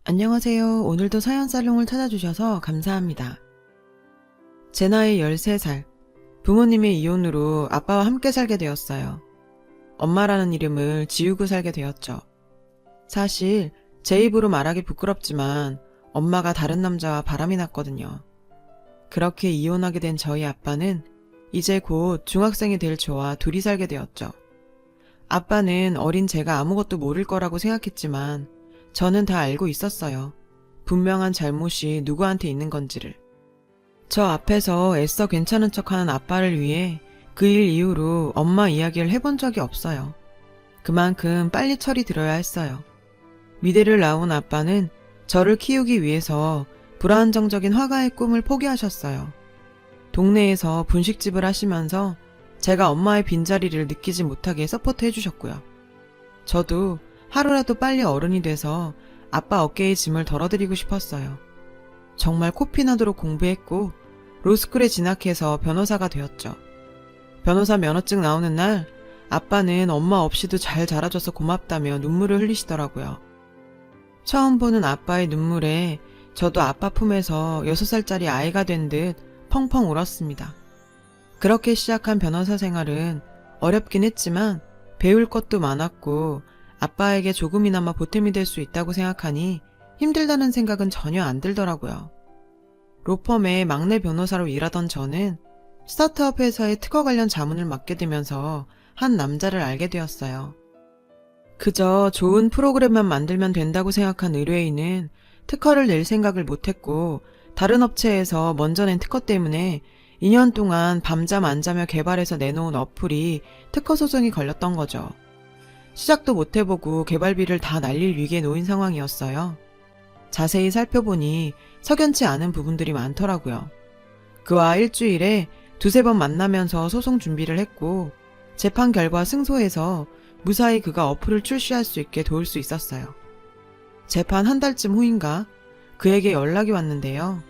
안녕하세요. 오늘도 사연살롱을 찾아주셔서 감사합니다. 제 나이 13살. 부모님의 이혼으로 아빠와 함께 살게 되었어요. 엄마라는 이름을 지우고 살게 되었죠. 사실 제 입으로 말하기 부끄럽지만 엄마가 다른 남자와 바람이 났거든요. 그렇게 이혼하게 된 저희 아빠는 이제 곧 중학생이 될 저와 둘이 살게 되었죠. 아빠는 어린 제가 아무것도 모를 거라고 생각했지만 저는 다 알고 있었어요. 분명한 잘못이 누구한테 있는 건지를. 저 앞에서 애써 괜찮은 척하는 아빠를 위해 그 일 이후로 엄마 이야기를 해본 적이 없어요. 그만큼 빨리 철이 들어야 했어요. 미대를 나온 아빠는 저를 키우기 위해서 불안정적인 화가의 꿈을 포기하셨어요. 동네에서 분식집을 하시면서 제가 엄마의 빈자리를 느끼지 못하게 서포트 해주셨고요. 저도 하루라도 빨리 어른이 돼서 아빠 어깨의 짐을 덜어드리고 싶었어요. 정말 코피나도록 공부했고 로스쿨에 진학해서 변호사가 되었죠. 변호사 면허증 나오는 날 아빠는 엄마 없이도 잘 자라줘서 고맙다며 눈물을 흘리시더라고요. 처음 보는 아빠의 눈물에 저도 아빠 품에서 6살짜리 아이가 된 듯 펑펑 울었습니다. 그렇게 시작한 변호사 생활은 어렵긴 했지만 배울 것도 많았고 아빠에게 조금이나마 보탬이 될 수 있다고 생각하니 힘들다는 생각은 전혀 안 들더라고요. 로펌의 막내 변호사로 일하던 저는 스타트업 회사의 특허 관련 자문을 맡게 되면서 한 남자를 알게 되었어요. 그저 좋은 프로그램만 만들면 된다고 생각한 의뢰인은 특허를 낼 생각을 못했고 다른 업체에서 먼저 낸 특허 때문에 2년 동안 밤잠 안 자며 개발해서 내놓은 어플이 특허 소송이 걸렸던 거죠. 시작도 못 해보고 개발비를 다 날릴 위기에 놓인 상황이었어요. 자세히 살펴보니 석연치 않은 부분들이 많더라고요. 그와 일주일에 2-3번 만나면서 소송 준비를 했고 재판 결과 승소해서 무사히 그가 어플을 출시할 수 있게 도울 수 있었어요. 재판 한 달쯤 후인가 그에게 연락이 왔는데요.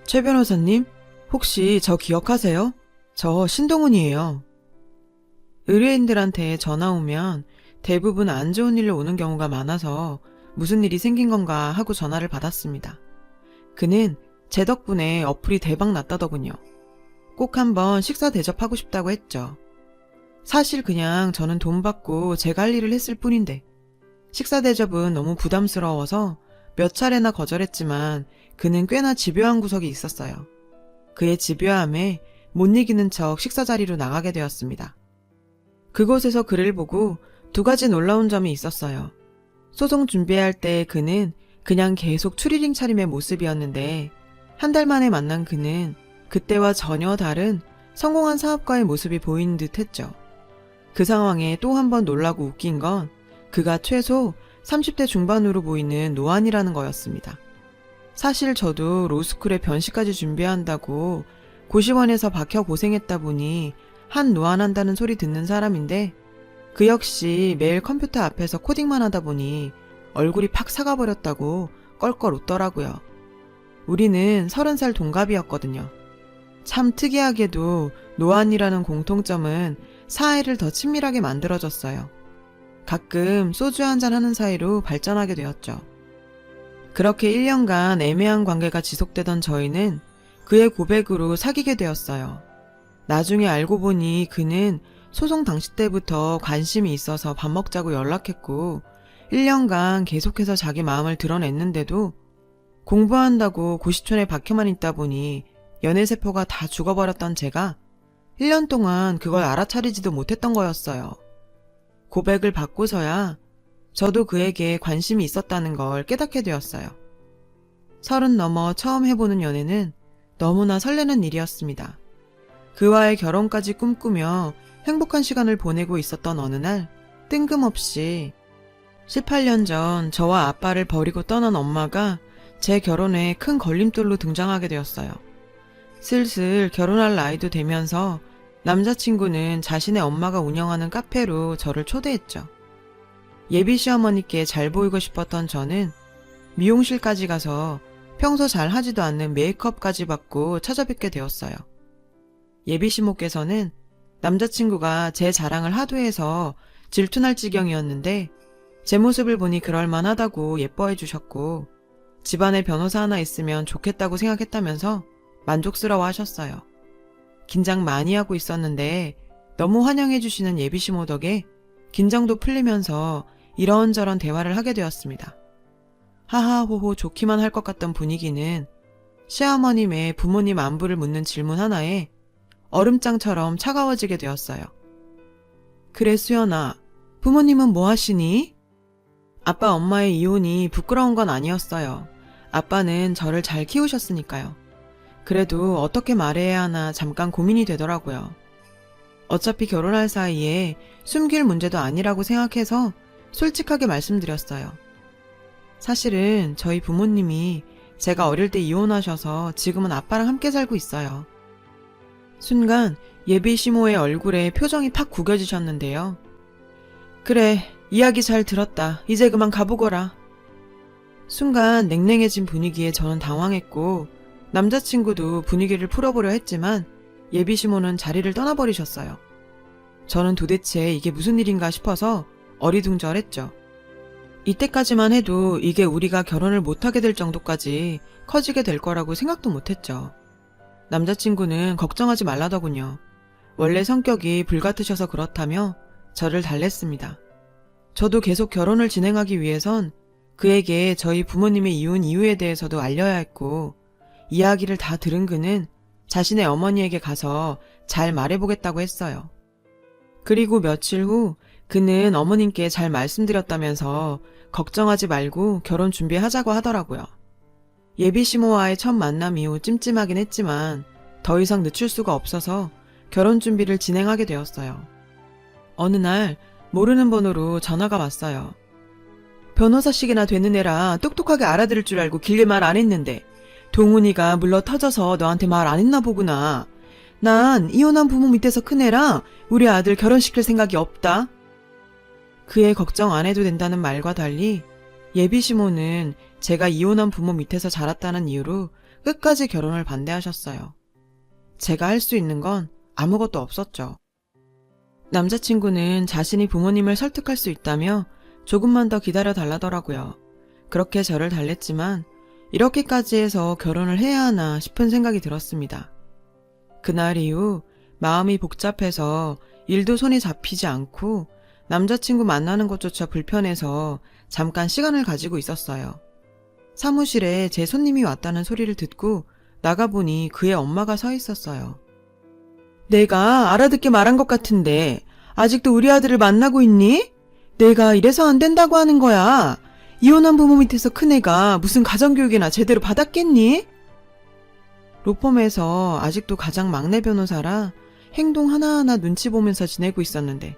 최 변호사님, 혹시 저 기억하세요? 저 신동훈이에요. 의뢰인들한테 전화 오면 대부분 안 좋은 일로 오는 경우가 많아서 무슨 일이 생긴 건가 하고 전화를 받았습니다. 그는 제 덕분에 어플이 대박 났다더군요. 꼭 한번 식사 대접하고 싶다고 했죠. 사실 그냥 저는 돈 받고 제가 할 일을 했을 뿐인데 식사 대접은 너무 부담스러워서 몇 차례나 거절했지만 그는 꽤나 집요한 구석이 있었어요. 그의 집요함에 못 이기는 척 식사 자리로 나가게 되었습니다. 그곳에서 그를 보고 2가지 놀라운 점이 있었어요. 소송 준비할 때 그는 그냥 계속 추리링 차림의 모습이었는데 한 달 만에 만난 그는 그때와 전혀 다른 성공한 사업가의 모습이 보이는 듯 했죠. 그 상황에 또 한 번 놀라고 웃긴 건 그가 최소 30대 중반으로 보이는 노안이라는 거였습니다. 사실 저도 로스쿨에 변시까지 준비한다고 고시원에서 박혀 고생했다 보니 한 노안한다는 소리 듣는 사람인데 그 역시 매일 컴퓨터 앞에서 코딩만 하다 보니 얼굴이 팍 사가버렸다고 껄껄 웃더라고요. 우리는 30살 동갑이었거든요. 참 특이하게도 노안이라는 공통점은 사이를 더 친밀하게 만들어줬어요. 가끔 소주 한잔 하는 사이로 발전하게 되었죠. 그렇게 1년간 애매한 관계가 지속되던 저희는 그의 고백으로 사귀게 되었어요. 나중에 알고 보니 그는 소송 당시 때부터 관심이 있어서 밥 먹자고 연락했고 1년간 계속해서 자기 마음을 드러냈는데도 공부한다고 고시촌에 박혀만 있다 보니 연애세포가 다 죽어버렸던 제가 1년 동안 그걸 알아차리지도 못했던 거였어요. 고백을 받고서야 저도 그에게 관심이 있었다는 걸 깨닫게 되었어요. 30 넘어 처음 해보는 연애는 너무나 설레는 일이었습니다. 그와의 결혼까지 꿈꾸며 행복한 시간을 보내고 있었던 어느 날 뜬금없이 18년 전 저와 아빠를 버리고 떠난 엄마가 제 결혼에 큰 걸림돌로 등장하게 되었어요. 슬슬 결혼할 나이도 되면서 남자친구는 자신의 엄마가 운영하는 카페로 저를 초대했죠. 예비 시어머니께 잘 보이고 싶었던 저는 미용실까지 가서 평소 잘 하지도 않는 메이크업까지 받고 찾아뵙게 되었어요. 예비 시모께서는 남자친구가 제 자랑을 하도 해서 질투날 지경이었는데 제 모습을 보니 그럴만하다고 예뻐해 주셨고 집안에 변호사 하나 있으면 좋겠다고 생각했다면서 만족스러워 하셨어요. 긴장 많이 하고 있었는데 너무 환영해 주시는 예비시모 덕에 긴장도 풀리면서 이런저런 대화를 하게 되었습니다. 하하호호 좋기만 할 것 같던 분위기는 시어머님의 부모님 안부를 묻는 질문 하나에 얼음장처럼 차가워지게 되었어요. 그래 수연아, 부모님은 뭐 하시니? 아빠 엄마의 이혼이 부끄러운 건 아니었어요. 아빠는 저를 잘 키우셨으니까요. 그래도 어떻게 말해야 하나 잠깐 고민이 되더라고요. 어차피 결혼할 사이에 숨길 문제도 아니라고 생각해서 솔직하게 말씀드렸어요. 사실은 저희 부모님이 제가 어릴 때 이혼하셔서 지금은 아빠랑 함께 살고 있어요. 순간 예비 시모의 얼굴에 표정이 팍 구겨지셨는데요. 그래, 이야기 잘 들었다. 이제 그만 가보거라. 순간 냉랭해진 분위기에 저는 당황했고 남자친구도 분위기를 풀어보려 했지만 예비 시모는 자리를 떠나버리셨어요. 저는 도대체 이게 무슨 일인가 싶어서 어리둥절했죠. 이때까지만 해도 이게 우리가 결혼을 못하게 될 정도까지 커지게 될 거라고 생각도 못했죠. 남자친구는 걱정하지 말라더군요. 원래 성격이 불같으셔서 그렇다며 저를 달랬습니다. 저도 계속 결혼을 진행하기 위해선 그에게 저희 부모님의 이혼 이유에 대해서도 알려야 했고 이야기를 다 들은 그는 자신의 어머니에게 가서 잘 말해보겠다고 했어요. 그리고 며칠 후 그는 어머님께 잘 말씀드렸다면서 걱정하지 말고 결혼 준비하자고 하더라고요. 예비 시모와의 첫 만남 이후 찜찜하긴 했지만 더 이상 늦출 수가 없어서 결혼 준비를 진행하게 되었어요. 어느 날 모르는 번호로 전화가 왔어요. 변호사식이나 되는 애라 똑똑하게 알아들을 줄 알고 길게 말 안 했는데 동훈이가 물러 터져서 너한테 말 안 했나 보구나. 난 이혼한 부모 밑에서 큰 애라 우리 아들 결혼시킬 생각이 없다. 그의 걱정 안 해도 된다는 말과 달리 예비 시모는 제가 이혼한 부모 밑에서 자랐다는 이유로 끝까지 결혼을 반대하셨어요. 제가 할 수 있는 건 아무것도 없었죠. 남자친구는 자신이 부모님을 설득할 수 있다며 조금만 더 기다려 달라더라고요. 그렇게 저를 달랬지만 이렇게까지 해서 결혼을 해야 하나 싶은 생각이 들었습니다. 그날 이후 마음이 복잡해서 일도 손이 잡히지 않고 남자친구 만나는 것조차 불편해서 잠깐 시간을 가지고 있었어요. 사무실에 제 손님이 왔다는 소리를 듣고 나가보니 그의 엄마가 서 있었어요. 내가 알아듣게 말한 것 같은데 아직도 우리 아들을 만나고 있니? 내가 이래서 안 된다고 하는 거야. 이혼한 부모 밑에서 큰 애가 무슨 가정교육이나 제대로 받았겠니? 로펌에서 아직도 가장 막내 변호사라 행동 하나하나 눈치 보면서 지내고 있었는데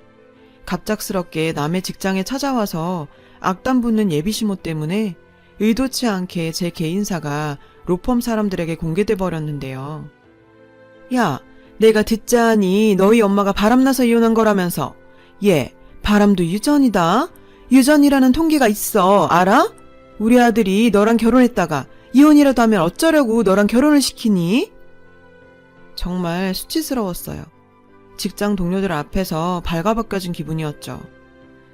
갑작스럽게 남의 직장에 찾아와서 악담 붙는 예비시모 때문에 의도치 않게 제 개인사가 로펌 사람들에게 공개돼 버렸는데요. 야, 내가 듣자하니 너희 엄마가 바람나서 이혼한 거라면서. 얘, 바람도 유전이다. 유전이라는 통계가 있어. 알아? 우리 아들이 너랑 결혼했다가 이혼이라도 하면 어쩌려고 너랑 결혼을 시키니? 정말 수치스러웠어요. 직장 동료들 앞에서 발가벗겨진 기분이었죠.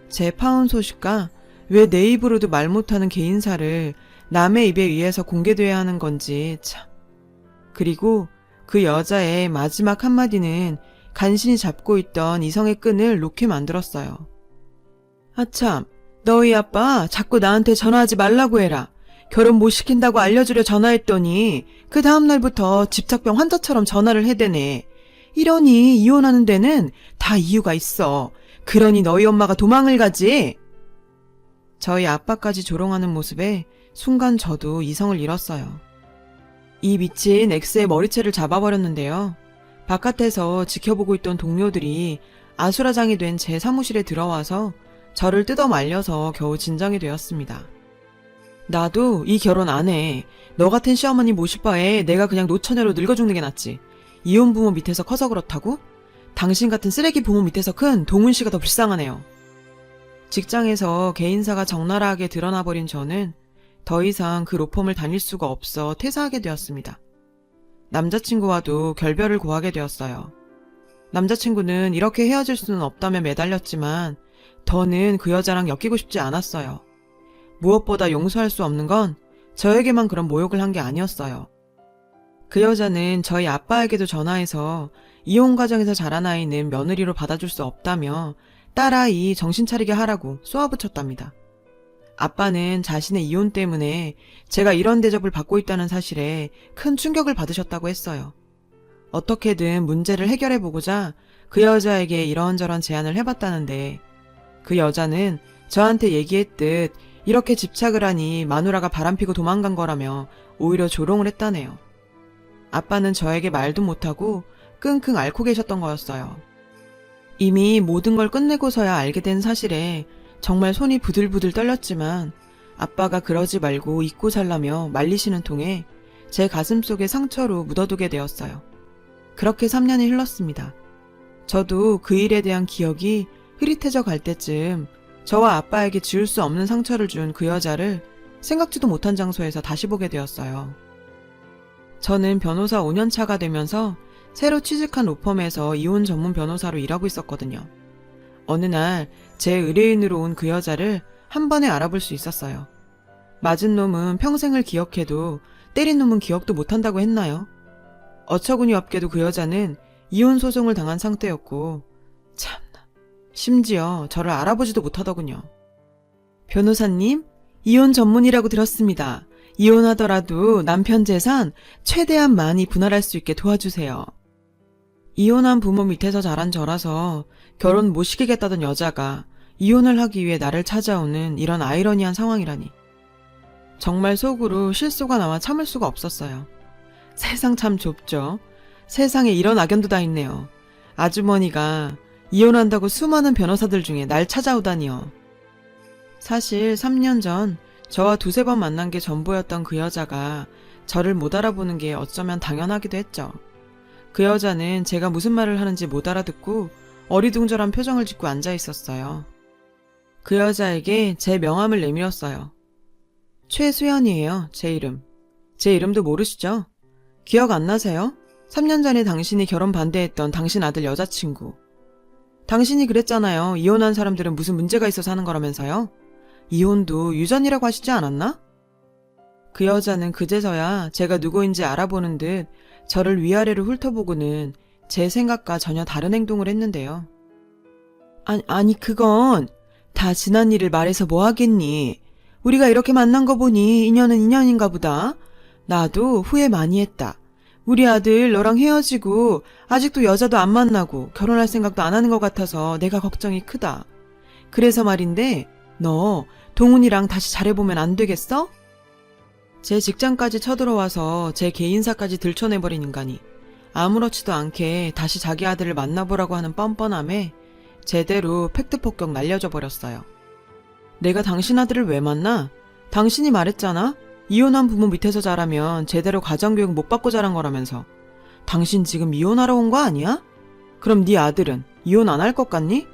제 파혼 소식과 왜 내 입으로도 말 못하는 개인사를 남의 입에 의해서 공개돼야 하는 건지 참. 그리고 그 여자의 마지막 한마디는 간신히 잡고 있던 이성의 끈을 놓게 만들었어요. 아참, 너희 아빠 자꾸 나한테 전화하지 말라고 해라. 결혼 못 시킨다고 알려주려 전화했더니 그 다음날부터 집착병 환자처럼 전화를 해대네. 이러니 이혼하는 데는 다 이유가 있어. 그러니 너희 엄마가 도망을 가지. 저희 아빠까지 조롱하는 모습에 순간 저도 이성을 잃었어요. 이 미친 X의 머리채를 잡아버렸는데요. 바깥에서 지켜보고 있던 동료들이 아수라장이 된 제 사무실에 들어와서 저를 뜯어 말려서 겨우 진정이 되었습니다. 나도 이 결혼 안 해. 너 같은 시어머니 모실 바에 내가 그냥 노처녀로 늙어 죽는 게 낫지. 이혼 부모 밑에서 커서 그렇다고? 당신 같은 쓰레기 부모 밑에서 큰 동훈 씨가 더 불쌍하네요. 직장에서 개인사가 적나라하게 드러나버린 저는 더 이상 그 로펌을 다닐 수가 없어 퇴사하게 되었습니다. 남자친구와도 결별을 고하게 되었어요. 남자친구는 이렇게 헤어질 수는 없다며 매달렸지만 더는 그 여자랑 엮이고 싶지 않았어요. 무엇보다 용서할 수 없는 건 저에게만 그런 모욕을 한 게 아니었어요. 그 여자는 저희 아빠에게도 전화해서 이혼 과정에서 자란 아이는 며느리로 받아줄 수 없다며 딸아이 정신 차리게 하라고 쏘아붙였답니다. 아빠는 자신의 이혼 때문에 제가 이런 대접을 받고 있다는 사실에 큰 충격을 받으셨다고 했어요. 어떻게든 문제를 해결해보고자 그 여자에게 이런저런 제안을 해봤다는데 그 여자는 저한테 얘기했듯 이렇게 집착을 하니 마누라가 바람피고 도망간 거라며 오히려 조롱을 했다네요. 아빠는 저에게 말도 못하고 끙끙 앓고 계셨던 거였어요. 이미 모든 걸 끝내고서야 알게 된 사실에 정말 손이 부들부들 떨렸지만 아빠가 그러지 말고 잊고 살라며 말리시는 통에 제 가슴속에 상처로 묻어두게 되었어요. 그렇게 3년이 흘렀습니다. 저도 그 일에 대한 기억이 흐릿해져 갈 때쯤 저와 아빠에게 지울 수 없는 상처를 준 그 여자를 생각지도 못한 장소에서 다시 보게 되었어요. 저는 변호사 5년 차가 되면서 새로 취직한 로펌에서 이혼 전문 변호사로 일하고 있었거든요. 어느 날 제 의뢰인으로 온 그 여자를 한 번에 알아볼 수 있었어요. 맞은 놈은 평생을 기억해도 때린 놈은 기억도 못한다고 했나요? 어처구니 없게도 그 여자는 이혼 소송을 당한 상태였고 참나, 심지어 저를 알아보지도 못하더군요. 변호사님, 이혼 전문이라고 들었습니다. 이혼하더라도 남편 재산 최대한 많이 분할할 수 있게 도와주세요. 이혼한 부모 밑에서 자란 저라서 결혼 못 시키겠다던 여자가 이혼을 하기 위해 나를 찾아오는 이런 아이러니한 상황이라니. 정말 속으로 실소가 나와 참을 수가 없었어요. 세상 참 좁죠. 세상에 이런 악연도 다 있네요. 아주머니가 이혼한다고 수많은 변호사들 중에 날 찾아오다니요. 사실 3년 전 저와 두세 번 만난 게 전부였던 그 여자가 저를 못 알아보는 게 어쩌면 당연하기도 했죠. 그 여자는 제가 무슨 말을 하는지 못 알아듣고 어리둥절한 표정을 짓고 앉아 있었어요. 그 여자에게 제 명함을 내밀었어요. 최수연이에요, 제 이름. 제 이름도 모르시죠? 기억 안 나세요? 3년 전에 당신이 결혼 반대했던 당신 아들 여자친구. 당신이 그랬잖아요. 이혼한 사람들은 무슨 문제가 있어서 하는 거라면서요? 이혼도 유전이라고 하시지 않았나? 그 여자는 그제서야 제가 누구인지 알아보는 듯 저를 위아래로 훑어보고는 제 생각과 전혀 다른 행동을 했는데요. 아니 그건 다 지난 일을 말해서 뭐 하겠니? 우리가 이렇게 만난 거 보니 인연은 인연인가 보다. 나도 후회 많이 했다. 우리 아들 너랑 헤어지고 아직도 여자도 안 만나고 결혼할 생각도 안 하는 것 같아서 내가 걱정이 크다. 그래서 말인데 너 동훈이랑 다시 잘해보면 안 되겠어? 제 직장까지 쳐들어와서 제 개인사까지 들춰내버린 인간이 아무렇지도 않게 다시 자기 아들을 만나보라고 하는 뻔뻔함에 제대로 팩트 폭격 날려줘 버렸어요. 내가 당신 아들을 왜 만나? 당신이 말했잖아? 이혼한 부모 밑에서 자라면 제대로 가정교육 못 받고 자란 거라면서. 당신 지금 이혼하러 온 거 아니야? 그럼 네 아들은 이혼 안 할 것 같니?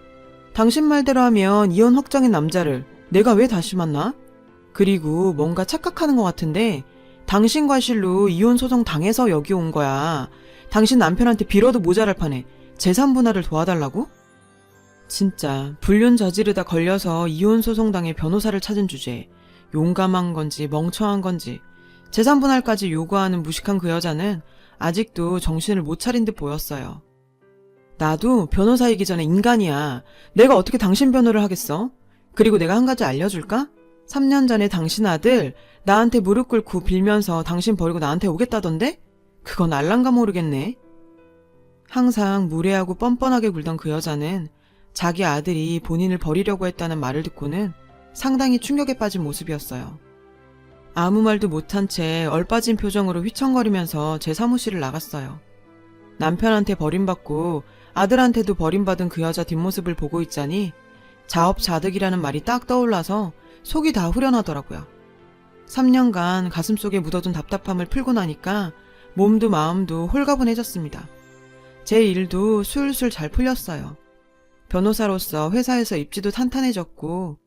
당신 말대로 하면 이혼 확정인 남자를 내가 왜 다시 만나? 그리고 뭔가 착각하는 것 같은데 당신 과실로 이혼 소송 당해서 여기 온 거야. 당신 남편한테 빌어도 모자랄 판에 재산 분할을 도와달라고? 진짜 불륜 저지르다 걸려서 이혼 소송 당해 변호사를 찾은 주제에 용감한 건지 멍청한 건지 재산 분할까지 요구하는 무식한 그 여자는 아직도 정신을 못 차린 듯 보였어요. 나도 변호사이기 전에 인간이야. 내가 어떻게 당신 변호를 하겠어? 그리고 내가 한 가지 알려줄까? 3년 전에 당신 아들 나한테 무릎 꿇고 빌면서 당신 버리고 나한테 오겠다던데? 그건 알란가 모르겠네. 항상 무례하고 뻔뻔하게 굴던 그 여자는 자기 아들이 본인을 버리려고 했다는 말을 듣고는 상당히 충격에 빠진 모습이었어요. 아무 말도 못한 채 얼빠진 표정으로 휘청거리면서 제 사무실을 나갔어요. 남편한테 버림받고 아들한테도 버림받은 그 여자 뒷모습을 보고 있자니 자업자득이라는 말이 딱 떠올라서 속이 다 후련하더라고요. 3년간 가슴속에 묻어둔 답답함을 풀고 나니까 몸도 마음도 홀가분해졌습니다. 제 일도 술술 잘 풀렸어요. 변호사로서 회사에서 입지도 탄탄해졌고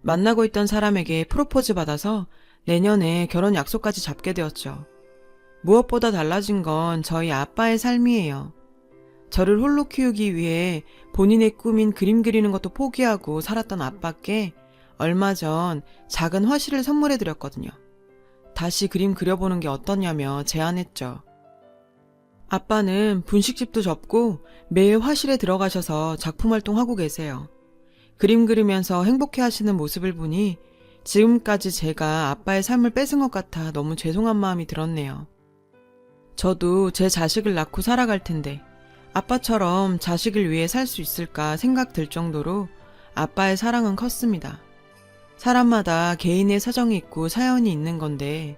만나고 있던 사람에게 프로포즈 받아서 내년에 결혼 약속까지 잡게 되었죠. 무엇보다 달라진 건 저희 아빠의 삶이에요. 저를 홀로 키우기 위해 본인의 꿈인 그림 그리는 것도 포기하고 살았던 아빠께 얼마 전 작은 화실을 선물해 드렸거든요. 다시 그림 그려보는 게 어떠냐며 제안했죠. 아빠는 분식집도 접고 매일 화실에 들어가셔서 작품 활동하고 계세요. 그림 그리면서 행복해 하시는 모습을 보니 지금까지 제가 아빠의 삶을 뺏은 것 같아 너무 죄송한 마음이 들었네요. 저도 제 자식을 낳고 살아갈 텐데 아빠처럼 자식을 위해 살 수 있을까 생각 들 정도로 아빠의 사랑은 컸습니다. 사람마다 개인의 사정이 있고 사연이 있는 건데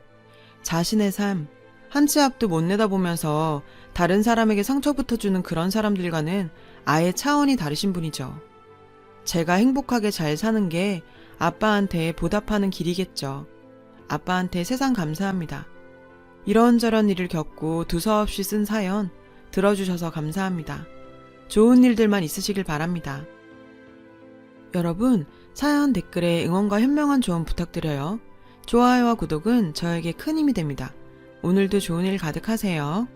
자신의 삶, 한 치 앞도 못 내다보면서 다른 사람에게 상처부터 주는 그런 사람들과는 아예 차원이 다르신 분이죠. 제가 행복하게 잘 사는 게 아빠한테 보답하는 길이겠죠. 아빠한테 세상 감사합니다. 이런저런 일을 겪고 두서없이 쓴 사연 들어주셔서 감사합니다. 좋은 일들만 있으시길 바랍니다. 여러분, 사연 댓글에 응원과 현명한 조언 부탁드려요. 좋아요와 구독은 저에게 큰 힘이 됩니다. 오늘도 좋은 일 가득하세요.